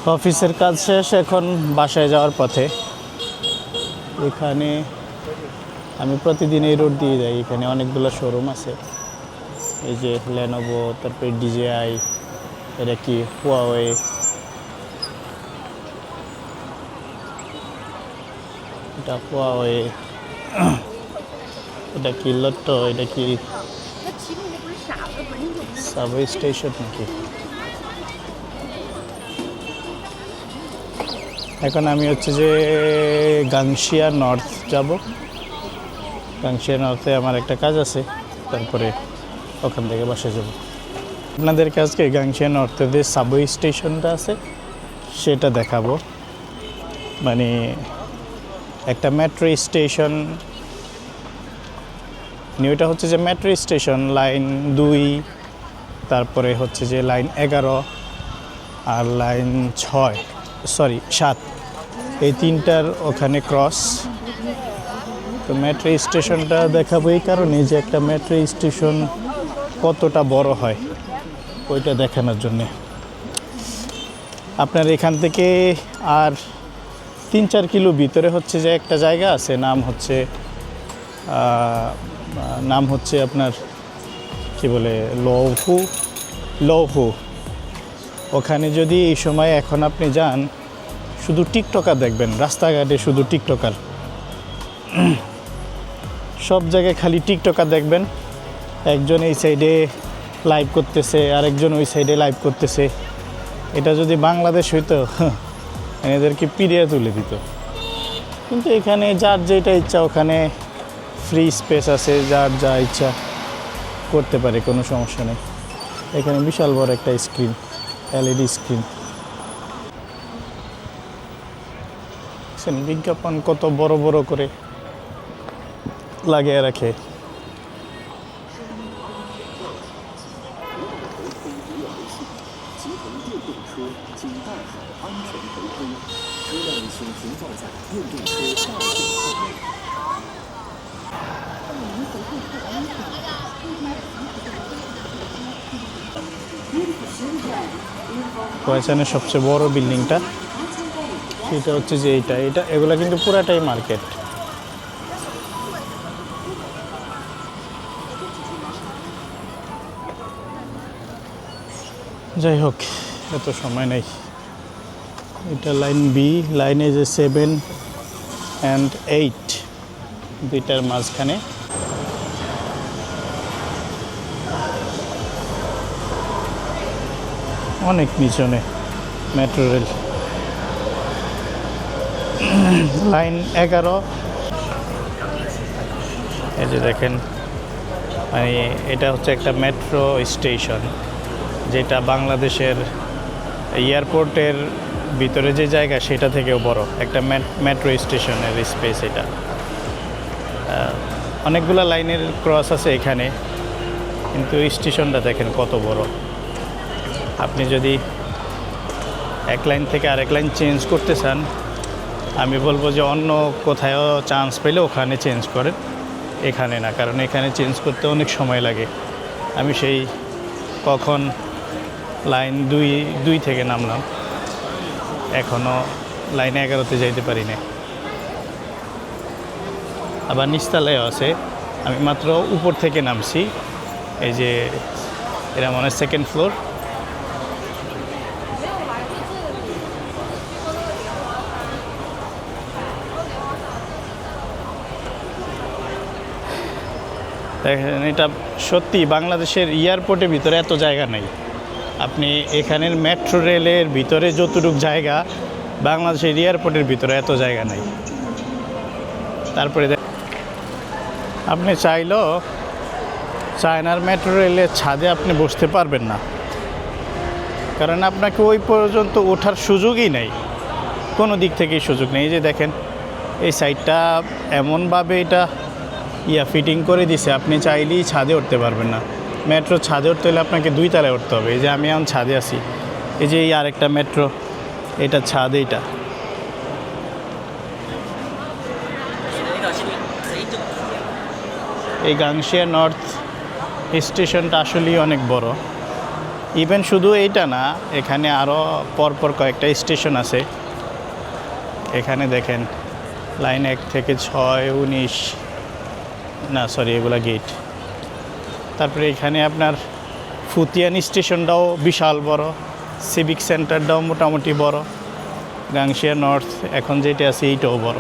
অফিসের কাজ শেষ, এখন বাসায় যাওয়ার পথে। এখানে আমি প্রতিদিন এই রোড দিয়ে যাই। এখানে অনেকগুলো শোরুম আছে, এই যে লেনোভো, তারপরে ডিজেআই, এটা কি হুয়াওয়ে, এটা হুয়াওয়ে, এটা কি লট্টো, এটা কি সাবওয়ে স্টেশন নাকি। এখন আমি হচ্ছে যে গাংশিয়া নর্থ যাব। গাংশিয়া নর্থে আমার একটা কাজ আছে, তারপরে ওখান থেকে বাসে যাব। আপনাদেরকে আজকে গাংশিয়া নর্থে যে সাবওয়ে স্টেশনটা আছে সেটা দেখাবো। মানে একটা মেট্রো স্টেশন, ওইটা হচ্ছে যে মেট্রো স্টেশন লাইন 2, তারপরে হচ্ছে যে লাইন 11 আর লাইন 7, এই তিনটার ওখানে ক্রস। তো মেট্রো স্টেশনটা দেখাবো এই কারণে যে একটা মেট্রো স্টেশন কতটা বড় হয় ওইটা দেখানোর জন্যে। আপনার এখান থেকে আর 3-4 কিলো ভিতরে হচ্ছে যে একটা জায়গা আছে, নাম হচ্ছে আপনার কি বলে লৌফু। ওখানে যদি এই সময় এখন আপনি যান, শুধু টিকটকার দেখবেন, রাস্তাঘাটে শুধু টিকটকার, সব জায়গায় খালি টিকটকার দেখবেন। একজন এই সাইডে লাইভ করতেছে, আরেকজন ওই সাইডে লাইভ করতেছে। এটা যদি বাংলাদেশ হইতো এদেরকে পিড়িয়ে তুলে দিত। কিন্তু এখানে যার যেটা ইচ্ছা, ওখানে ফ্রি স্পেস আছে, যার যা ইচ্ছা করতে পারে, কোনো সমস্যা নেই। এখানে বিশাল বড় একটা স্ক্রিন, এলইডি স্ক্রিন। বিজ্ঞাপন কত বড় বড় করে লাগিয়ে রাখে। কোয়েচানের সবচেয়ে বড় বিল্ডিংটা সেটা হচ্ছে যে এগুলা কিন্তু পুরাটাই মার্কেট। যাই হোক, এত সময় নেই। এটা লাইন বি, লাইনে যে 7 and 8 দুইটার মাঝখানে। অনেক পিছনে মেট্রো রেল। লাইন 11, এই যে দেখেন, মানে এটা হচ্ছে একটা মেট্রো স্টেশন, যেটা বাংলাদেশের এয়ারপোর্টের ভিতরে যে জায়গা সেটা থেকেও বড় একটা মেট্রো স্টেশনের স্পেস এটা। অনেকগুলো লাইনের ক্রস আছে এখানে, কিন্তু স্টেশনটা দেখেন কত বড়। আপনি যদি এক লাইন থেকে আরেক লাইন চেঞ্জ করতে চান, আমি বলবো যে অন্য কোথাও চান্স পেলে ওখানে চেঞ্জ করেন, এখানে না। কারণ এখানে চেঞ্জ করতে অনেক সময় লাগে। আমি সেই কখন লাইন 2 থেকে নামলাম, এখনও লাইন 11তে যাইতে পারি না। আবার নিচতলায়ও আছে, আমি মাত্র উপর থেকে নামছি। এই যে এরা মনে হয় 2nd ফ্লোর। দেখেন, এটা সত্যি বাংলাদেশের এয়ারপোর্টের ভিতরে এত জায়গা নেই। আপনি এখানের মেট্রো রেলের ভিতরে যতটুকু জায়গা, বাংলাদেশের এয়ারপোর্টের ভিতরে এত জায়গা নেই। তারপরে আপনি চাইলেও চায়নার মেট্রো রেলের ছাদে আপনি বসতে পারবেন না, কারণ আপনাকে ওই পর্যন্ত ওঠার সুযোগই নেই, কোনো দিক থেকেই সুযোগ নেই। এই যে দেখেন, এই সাইডটা এমনভাবে এটা ফিটিং করে দিছে, আপনি চাইলেই ছাদে উঠতে পারবেন না। মেট্রো ছাদে উঠতে হলে আপনাকে 2 তলায় উঠতে হবে। এই যে আমি এখন ছাদে আছি, এই যে এই আরেকটা মেট্রো, এটা ছাদ। এইটা এই গাংশিয়া নর্থ স্টেশনটা আসলেই অনেক বড়। ইভেন শুধু এইটা না, এখানে আরও পরপর কয়েকটা স্টেশন আছে। এখানে দেখেন লাইন 1 থেকে 6, 19, না সরি এগুলা গেট। তারপরে এখানে আপনার ফুতিয়ান স্টেশনটাও বিশাল বড়, সিভিক সেন্টারটাও মোটামুটি বড়, গাংশিয়া নর্থ এখন যেটা আছে এইটাও বড়।